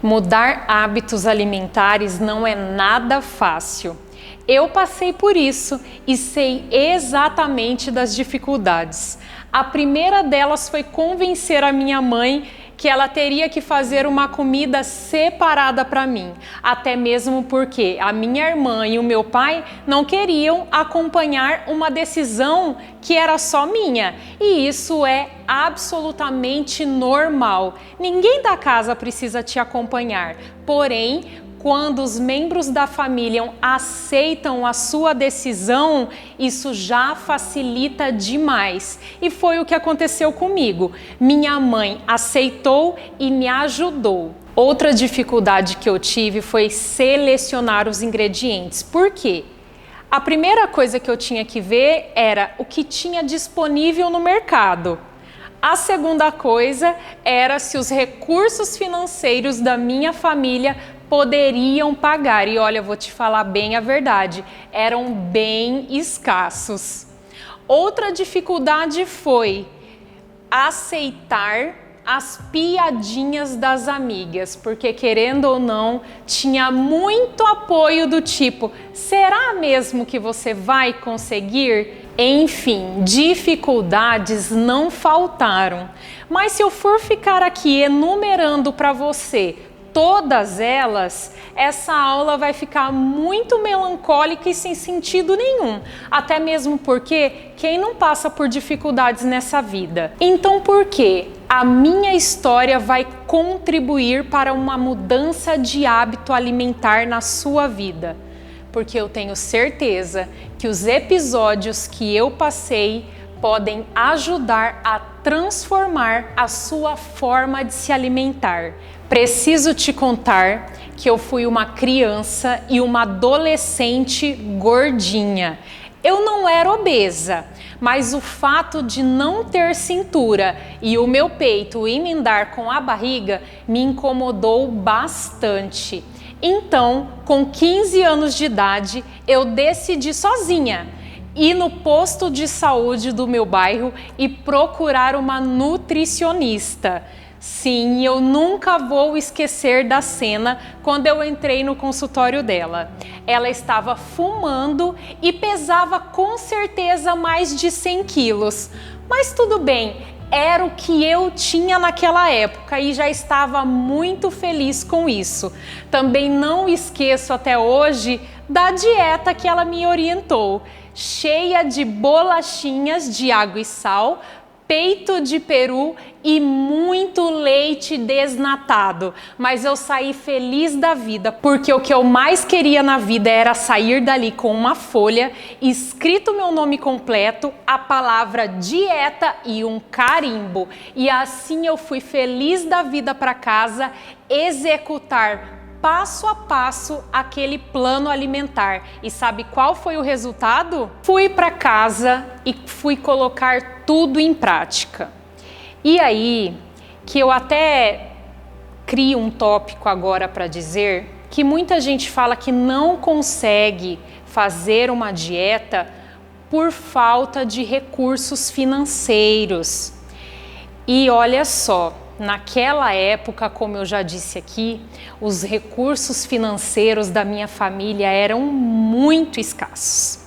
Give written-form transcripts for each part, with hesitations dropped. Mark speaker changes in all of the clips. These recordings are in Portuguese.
Speaker 1: Mudar hábitos alimentares não é nada fácil. Eu passei por isso e sei exatamente das dificuldades. A primeira delas foi convencer a minha mãe que ela teria que fazer uma comida separada para mim, até mesmo porque a minha irmã e o meu pai não queriam acompanhar uma decisão que era só minha, e isso é absolutamente normal. Ninguém da casa precisa te acompanhar, porém, quando os membros da família aceitam a sua decisão, isso já facilita demais. E foi o que aconteceu comigo. Minha mãe aceitou e me ajudou. Outra dificuldade que eu tive foi selecionar os ingredientes. Por quê? A primeira coisa que eu tinha que ver era o que tinha disponível no mercado. A segunda coisa era se os recursos financeiros da minha família poderiam pagar. E olha, eu vou te falar bem a verdade, eram bem escassos. Outra dificuldade foi aceitar as piadinhas das amigas, porque querendo ou não, tinha muito apoio do tipo, será mesmo que você vai conseguir? Enfim, dificuldades não faltaram. Mas se eu for ficar aqui enumerando para você todas elas, essa aula vai ficar muito melancólica e sem sentido nenhum, até mesmo porque quem não passa por dificuldades nessa vida? Então por que a minha história vai contribuir para uma mudança de hábito alimentar na sua vida? Porque eu tenho certeza que os episódios que eu passei podem ajudar a transformar a sua forma de se alimentar. Preciso te contar que eu fui uma criança e uma adolescente gordinha. Eu não era obesa, mas o fato de não ter cintura e o meu peito emendar com a barriga me incomodou bastante. Então, com 15 anos de idade, eu decidi sozinha ir no posto de saúde do meu bairro e procurar uma nutricionista. Sim, eu nunca vou esquecer da cena quando eu entrei no consultório dela. Ela estava fumando e pesava com certeza mais de 100 quilos. Mas tudo bem, era o que eu tinha naquela época e já estava muito feliz com isso. Também não esqueço até hoje da dieta que ela me orientou, cheia de bolachinhas de água e sal, peito de peru e muito leite desnatado. Mas eu saí feliz da vida, porque o que eu mais queria na vida era sair dali com uma folha, escrito meu nome completo, a palavra dieta e um carimbo. E assim eu fui feliz da vida para casa executar passo a passo aquele plano alimentar. E sabe qual foi o resultado? Fui para casa e fui colocar tudo em prática. E aí que eu até crio um tópico agora para dizer que muita gente fala que não consegue fazer uma dieta por falta de recursos financeiros. E olha só, naquela época, como eu já disse aqui, os recursos financeiros da minha família eram muito escassos.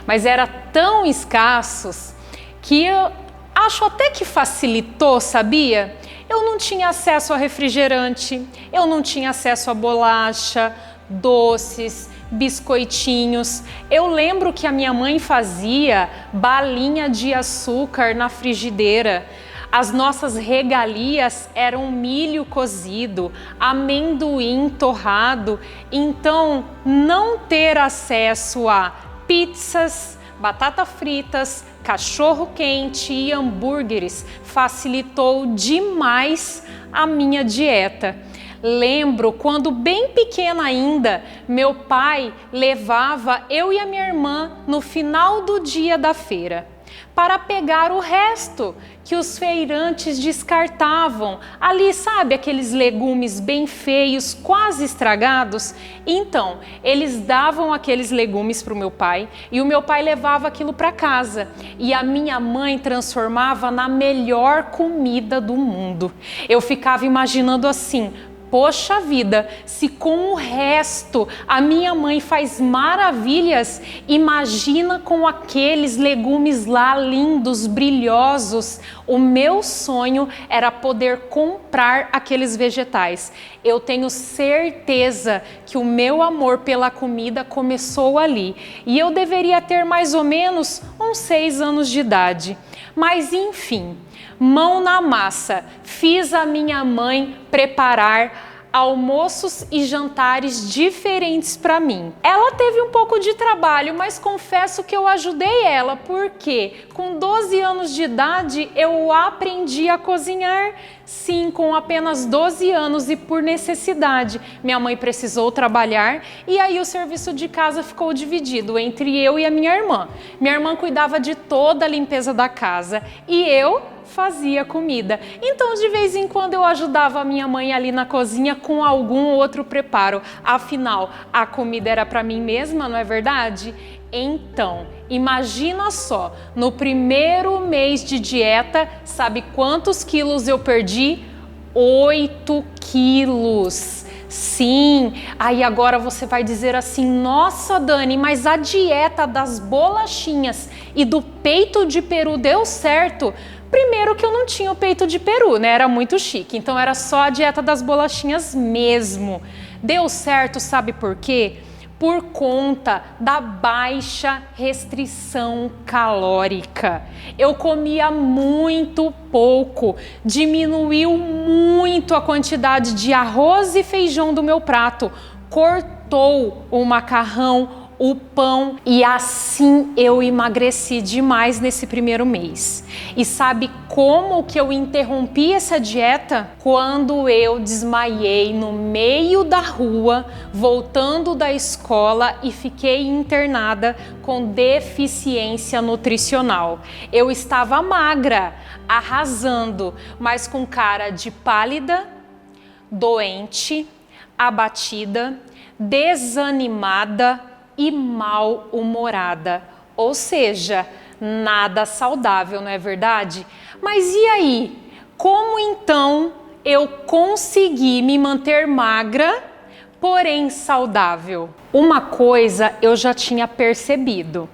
Speaker 1: Mas eram tão escassos que eu acho até que facilitou, sabia? Eu não tinha acesso a refrigerante, eu não tinha acesso a bolacha, doces, biscoitinhos. Eu lembro que a minha mãe fazia balinha de açúcar na frigideira. As nossas regalias eram milho cozido, amendoim torrado. Então, não ter acesso a pizzas, batata fritas, cachorro quente e hambúrgueres facilitou demais a minha dieta. Lembro quando bem pequena ainda, meu pai levava eu e a minha irmã no final do dia da feira. para pegar o resto que os feirantes descartavam. Ali, sabe, aqueles legumes bem feios, quase estragados? Então, eles davam aqueles legumes para o meu pai e o meu pai levava aquilo para casa. E a minha mãe transformava na melhor comida do mundo. Eu ficava imaginando assim: poxa vida, se com o resto a minha mãe faz maravilhas, imagina com aqueles legumes lá lindos, brilhosos. O meu sonho era poder comprar aqueles vegetais. Eu tenho certeza que o meu amor pela comida começou ali. E eu deveria ter mais ou menos uns 6 anos de idade. Mas enfim, mão na massa, fiz a minha mãe preparar almoços e jantares diferentes para mim. Ela teve um pouco de trabalho, mas confesso que eu ajudei ela, porque com 12 anos de idade eu aprendi a cozinhar. Sim, com apenas 12 anos e por necessidade. Minha mãe precisou trabalhar e aí o serviço de casa ficou dividido entre eu e a minha irmã. Minha irmã cuidava de toda a limpeza da casa e eu fazia comida. Então, de vez em quando eu ajudava a minha mãe ali na cozinha com algum outro preparo. Afinal, a comida era para mim mesma, não é verdade? Então, imagina só, no primeiro mês de dieta, sabe quantos quilos eu perdi? 8 quilos. Sim, aí agora você vai dizer assim: nossa, Dani, mas a dieta das bolachinhas e do peito de peru deu certo? Primeiro que eu não tinha o peito de peru, né? Era muito chique, então era só a dieta das bolachinhas mesmo. Deu certo, sabe por quê? Por conta da baixa restrição calórica. Eu comia muito pouco, diminuiu muito a quantidade de arroz e feijão do meu prato, cortou o macarrão, o pão, e assim eu emagreci demais nesse primeiro mês. E sabe como que eu interrompi essa dieta? Quando eu desmaiei no meio da rua, voltando da escola, e fiquei internada com deficiência nutricional. Eu estava magra, arrasando, mas com cara de pálida, doente, abatida, desanimada e mal-humorada, ou seja, nada saudável, não é verdade? Mas e aí? Como então eu consegui me manter magra, porém saudável? Uma coisa eu já tinha percebido,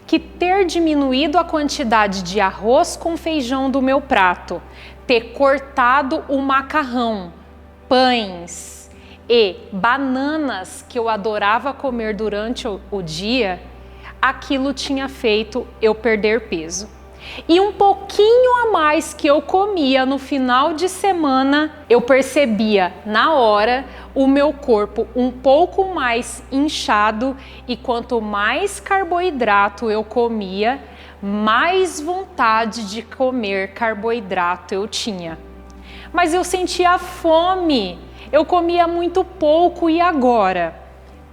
Speaker 1: que ter diminuído a quantidade de arroz com feijão do meu prato, ter cortado o macarrão, pães e bananas que eu adorava comer durante o dia, aquilo tinha feito eu perder peso. E um pouquinho a mais que eu comia no final de semana, eu percebia na hora o meu corpo um pouco mais inchado, e quanto mais carboidrato eu comia, mais vontade de comer carboidrato eu tinha. Mas eu sentia fome. Eu comia muito pouco, e agora?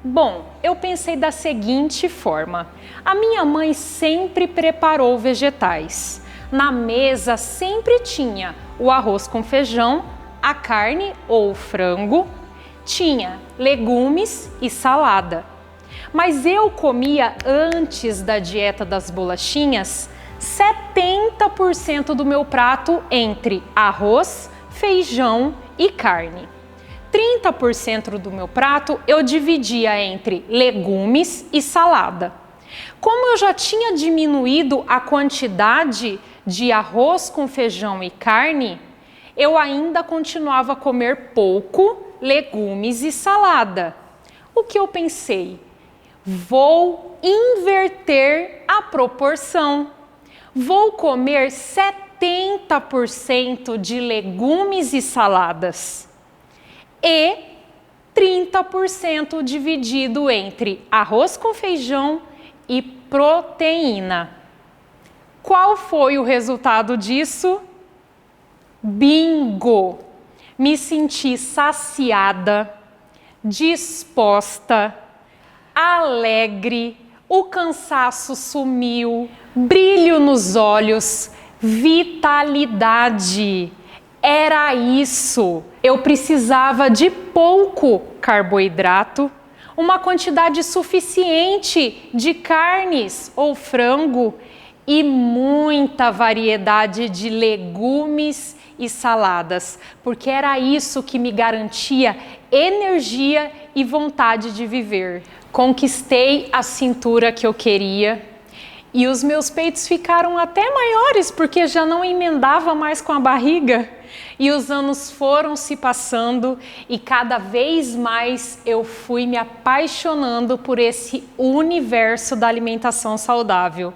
Speaker 1: Bom, eu pensei da seguinte forma: a minha mãe sempre preparou vegetais. Na mesa sempre tinha o arroz com feijão, a carne ou o frango, tinha legumes e salada. Mas eu comia, antes da dieta das bolachinhas, 70% do meu prato entre arroz, feijão e carne. 30% do meu prato eu dividia entre legumes e salada. Como eu já tinha diminuído a quantidade de arroz com feijão e carne, eu ainda continuava a comer pouco legumes e salada. O que eu pensei? Vou inverter a proporção. Vou comer 70% de legumes e saladas e 30% dividido entre arroz com feijão e proteína. Qual foi o resultado disso? Bingo! Me senti saciada, disposta, alegre, o cansaço sumiu, brilho nos olhos, vitalidade. Era isso. Eu precisava de pouco carboidrato, uma quantidade suficiente de carnes ou frango e muita variedade de legumes e saladas, porque era isso que me garantia energia e vontade de viver. Conquistei a cintura que eu queria e os meus peitos ficaram até maiores porque já não emendava mais com a barriga. E os anos foram se passando e cada vez mais eu fui me apaixonando por esse universo da alimentação saudável.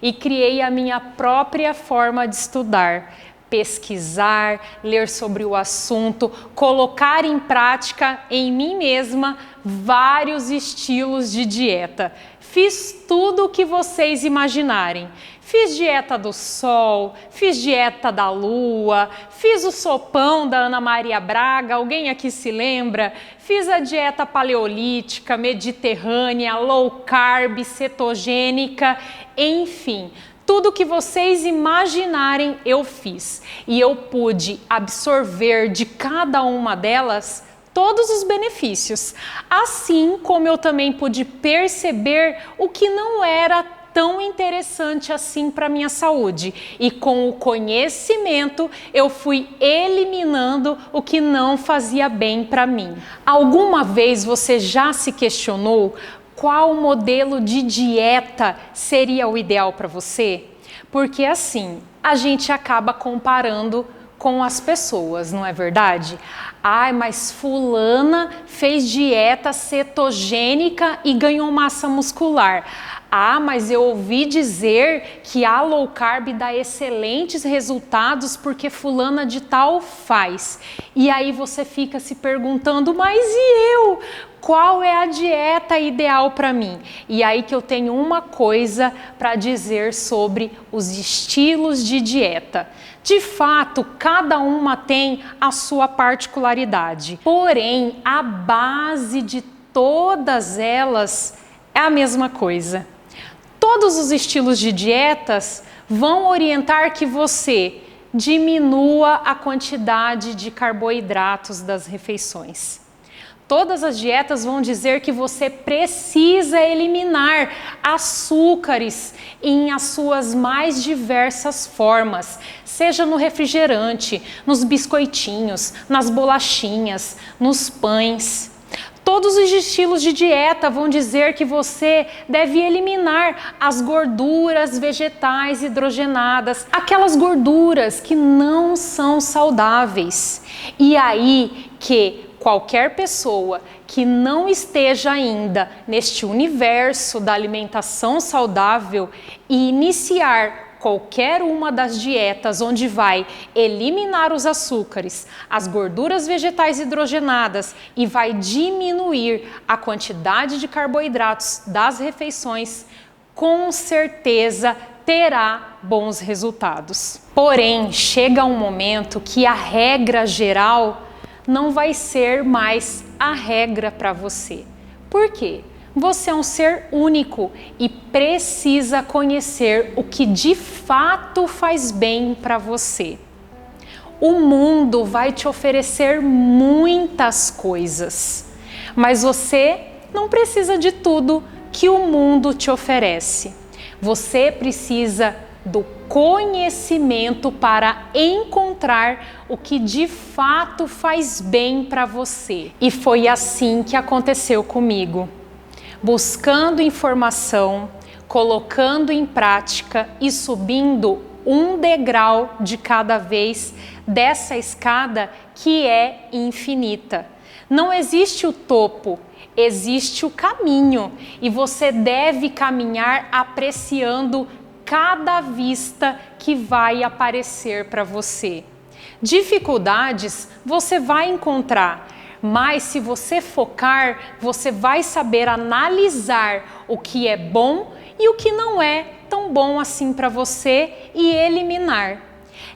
Speaker 1: E criei a minha própria forma de estudar, pesquisar, ler sobre o assunto, colocar em prática em mim mesma vários estilos de dieta. Fiz tudo o que vocês imaginarem. Fiz dieta do sol, fiz dieta da lua, fiz o sopão da Ana Maria Braga, alguém aqui se lembra? Fiz a dieta paleolítica, mediterrânea, low carb, cetogênica, enfim. Tudo que vocês imaginarem eu fiz e eu pude absorver de cada uma delas todos os benefícios, assim como eu também pude perceber o que não era tão interessante assim para minha saúde e com o conhecimento eu fui eliminando o que não fazia bem para mim. Alguma vez você já se questionou qual modelo de dieta seria o ideal para você? Porque assim, a gente acaba comparando com as pessoas, não é verdade? Ai, mas fulana fez dieta cetogênica e ganhou massa muscular. Ah, mas eu ouvi dizer que a low carb dá excelentes resultados porque fulana de tal faz. E aí você fica se perguntando, mas e eu? Qual é a dieta ideal para mim? E aí que eu tenho uma coisa para dizer sobre os estilos de dieta. De fato, cada uma tem a sua particularidade. Porém, a base de todas elas é a mesma coisa. Todos os estilos de dietas vão orientar que você diminua a quantidade de carboidratos das refeições. Todas as dietas vão dizer que você precisa eliminar açúcares em as suas mais diversas formas, seja no refrigerante, nos biscoitinhos, nas bolachinhas, nos pães. Todos os estilos de dieta vão dizer que você deve eliminar as gorduras vegetais hidrogenadas, aquelas gorduras que não são saudáveis. E aí que qualquer pessoa que não esteja ainda neste universo da alimentação saudável e iniciar qualquer uma das dietas onde vai eliminar os açúcares, as gorduras vegetais hidrogenadas e vai diminuir a quantidade de carboidratos das refeições, com certeza terá bons resultados. Porém, chega um momento que a regra geral não vai ser mais a regra para você. Por quê? Você é um ser único e precisa conhecer o que de fato faz bem para você. O mundo vai te oferecer muitas coisas, mas você não precisa de tudo que o mundo te oferece. Você precisa do conhecimento para encontrar o que de fato faz bem para você. E foi assim que aconteceu comigo. Buscando informação, colocando em prática e subindo um degrau de cada vez dessa escada que é infinita. Não existe o topo, existe o caminho e você deve caminhar apreciando cada vista que vai aparecer para você. Dificuldades você vai encontrar, mas se você focar, você vai saber analisar o que é bom e o que não é tão bom assim para você e eliminar.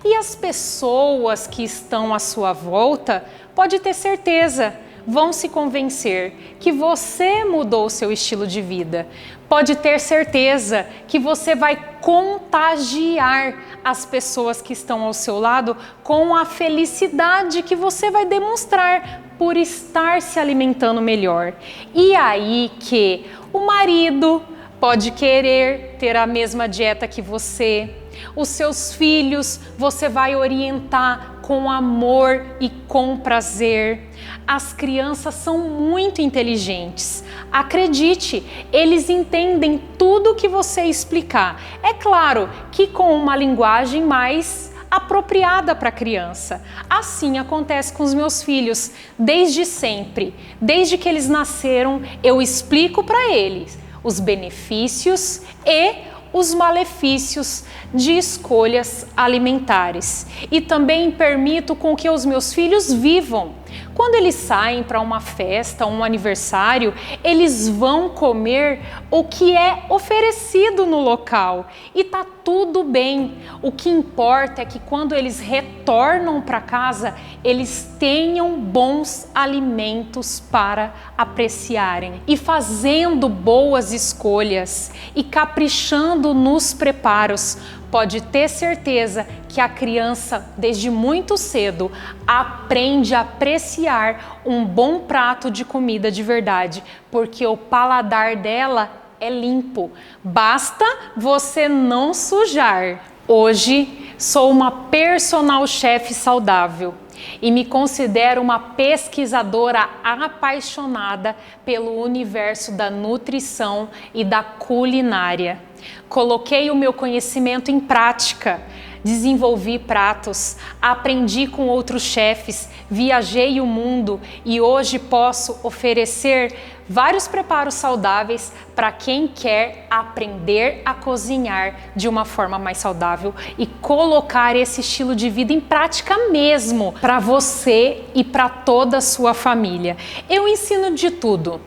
Speaker 1: E as pessoas que estão à sua volta, pode ter certeza, vão se convencer que você mudou o seu estilo de vida. pode ter certeza que você vai contagiar as pessoas que estão ao seu lado com a felicidade que você vai demonstrar por estar se alimentando melhor. E aí que o marido pode querer ter a mesma dieta que você, os seus filhos você vai orientar com amor e com prazer. As crianças são muito inteligentes. Acredite, eles entendem tudo que você explicar. É claro que com uma linguagem mais apropriada para a criança. Assim acontece com os meus filhos, desde sempre. Desde que eles nasceram, eu explico para eles os benefícios e os malefícios de escolhas alimentares. E também permito com que os meus filhos vivam. Quando eles saem para uma festa, um aniversário, eles vão comer o que é oferecido no local. E tá tudo bem. O que importa é que quando eles retornam para casa, eles tenham bons alimentos para apreciarem. E fazendo boas escolhas e caprichando nos preparos, pode ter certeza que a criança, desde muito cedo, aprende a apreciar um bom prato de comida de verdade, porque o paladar dela é limpo. Basta você não sujar. Hoje sou uma personal chef saudável e me considero uma pesquisadora apaixonada pelo universo da nutrição e da culinária. Coloquei o meu conhecimento em prática, desenvolvi pratos, aprendi com outros chefes, viajei o mundo e hoje posso oferecer vários preparos saudáveis para quem quer aprender a cozinhar de uma forma mais saudável e colocar esse estilo de vida em prática mesmo para você e para toda a sua família. Eu ensino de tudo.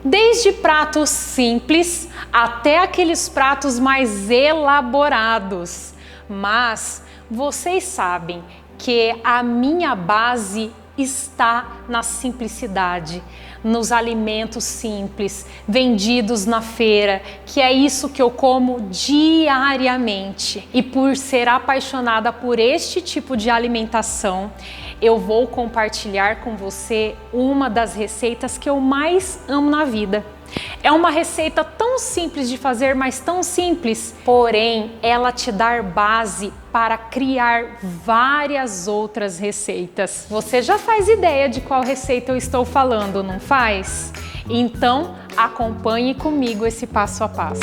Speaker 1: Desde pratos simples até aqueles pratos mais elaborados. Mas vocês sabem que a minha base está na simplicidade, nos alimentos simples, vendidos na feira, que é isso que eu como diariamente. E por ser apaixonada por este tipo de alimentação, eu vou compartilhar com você uma das receitas que eu mais amo na vida. É uma receita tão simples de fazer, mas tão simples, porém ela te dá base para criar várias outras receitas. Você já faz ideia de qual receita eu estou falando, não faz? Então acompanhe comigo esse passo a passo.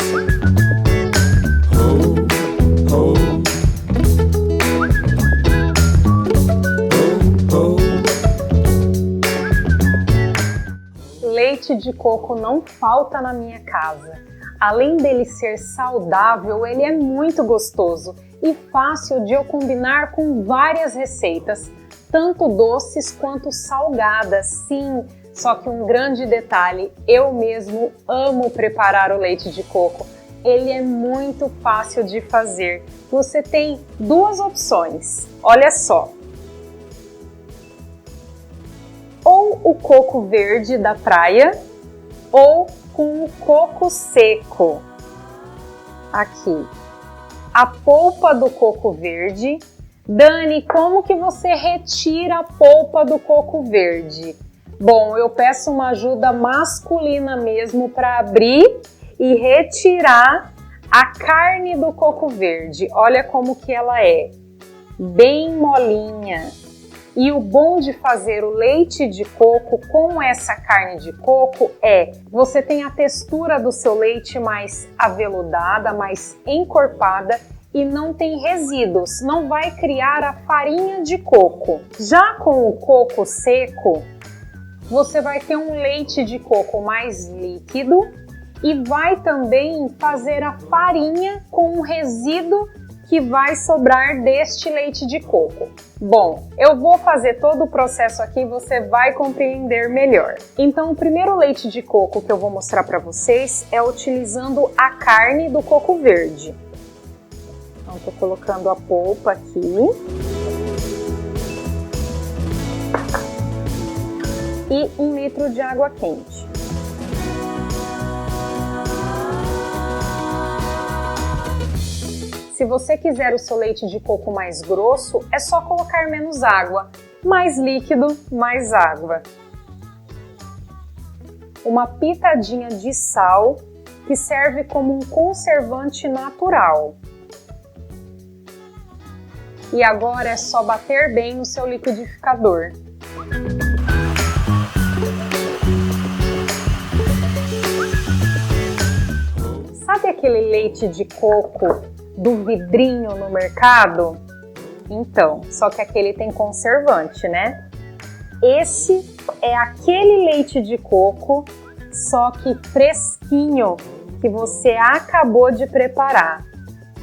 Speaker 1: Leite de coco não falta na minha casa. Além dele ser saudável, ele é muito gostoso e fácil de eu combinar com várias receitas, tanto doces quanto salgadas. Sim, só que um grande detalhe, eu mesmo amo preparar o leite de coco. Ele é muito fácil de fazer. Você tem duas opções. Olha só. Ou o coco verde da praia, ou com o coco seco. Aqui, a polpa do coco verde. Dani, como que você retira a polpa do coco verde? Bom, eu peço uma ajuda masculina mesmo para abrir e retirar a carne do coco verde. Olha como que ela é, bem molinha. E o bom de fazer o leite de coco com essa carne de coco é, você tem a textura do seu leite mais aveludada, mais encorpada e não tem resíduos, não vai criar a farinha de coco. Já com o coco seco, você vai ter um leite de coco mais líquido e vai também fazer a farinha com o resíduo que vai sobrar deste leite de coco. Bom, eu vou fazer todo o processo aqui e você vai compreender melhor. Então, o primeiro leite de coco que eu vou mostrar para vocês é utilizando a carne do coco verde. Então, tô colocando a polpa aqui. E 1 litro de água quente.
Speaker 2: Se você quiser o seu leite de coco mais grosso, é só colocar menos água. Mais líquido, mais água. Uma pitadinha de sal, que serve como um conservante natural. E agora é só bater bem no seu liquidificador. Sabe aquele leite de coco do vidrinho no mercado? Então, só que aquele tem conservante, né? Esse é aquele leite de coco, só que fresquinho, que você acabou de preparar.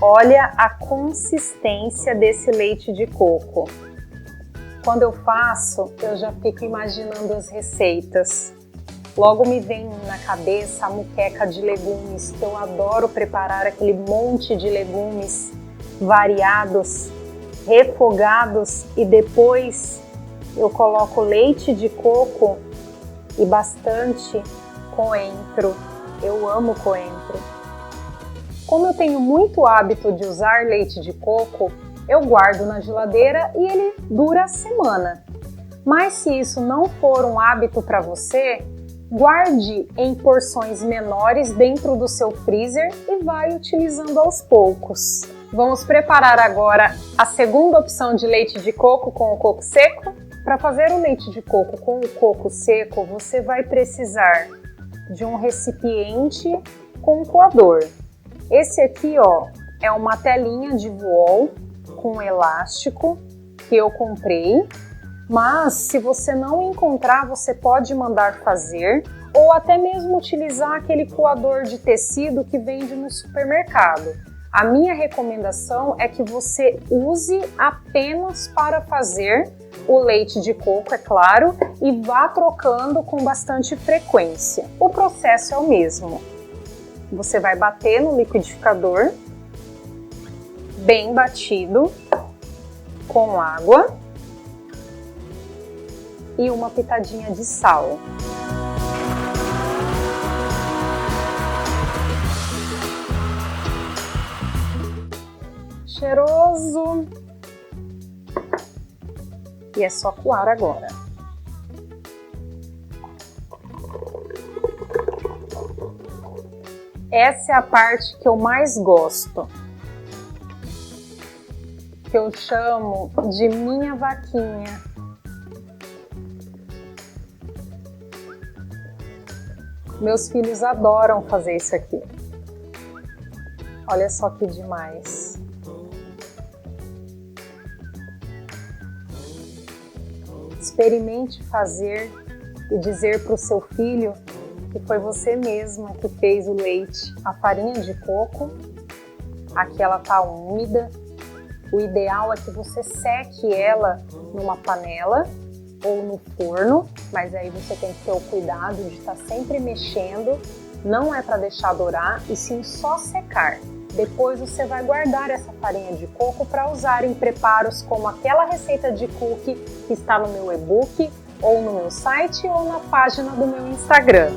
Speaker 2: Olha a consistência desse leite de coco. Quando eu faço, eu já fico imaginando as receitas. Logo me vem na cabeça a moqueca de legumes, que eu adoro preparar aquele monte de legumes variados, refogados, e depois eu coloco leite de coco e bastante coentro. Eu amo coentro. Como eu tenho muito hábito de usar leite de coco, eu guardo na geladeira e ele dura a semana. Mas se isso não for um hábito para você, guarde em porções menores dentro do seu freezer e vai utilizando aos poucos. Vamos preparar agora a segunda opção de leite de coco com o coco seco. Para fazer o leite de coco com o coco seco, você vai precisar de um recipiente com um coador. Esse aqui, ó, é uma telinha de vool com elástico que eu comprei, mas se você não encontrar, você pode mandar fazer ou até mesmo utilizar aquele coador de tecido que vende no supermercado. A minha recomendação é que você use apenas para fazer o leite de coco, é claro, e vá trocando com bastante frequência. O processo é o mesmo. Você vai bater no liquidificador, bem batido, com água e uma pitadinha de sal. Cheiroso! E é só coar agora. Essa é a parte que eu mais gosto, que eu chamo de minha vaquinha. Meus filhos adoram fazer isso aqui. Olha só que demais. Experimente fazer e dizer para o seu filho que foi você mesma que fez o leite. A farinha de coco, aqui ela tá úmida. O ideal é que você seque ela numa panela ou no forno, mas aí você tem que ter o cuidado de estar sempre mexendo. Não é para deixar dourar, e sim só secar. Depois você vai guardar essa farinha de coco para usar em preparos como aquela receita de cookie que está no meu e-book, ou no meu site, ou na página do meu Instagram.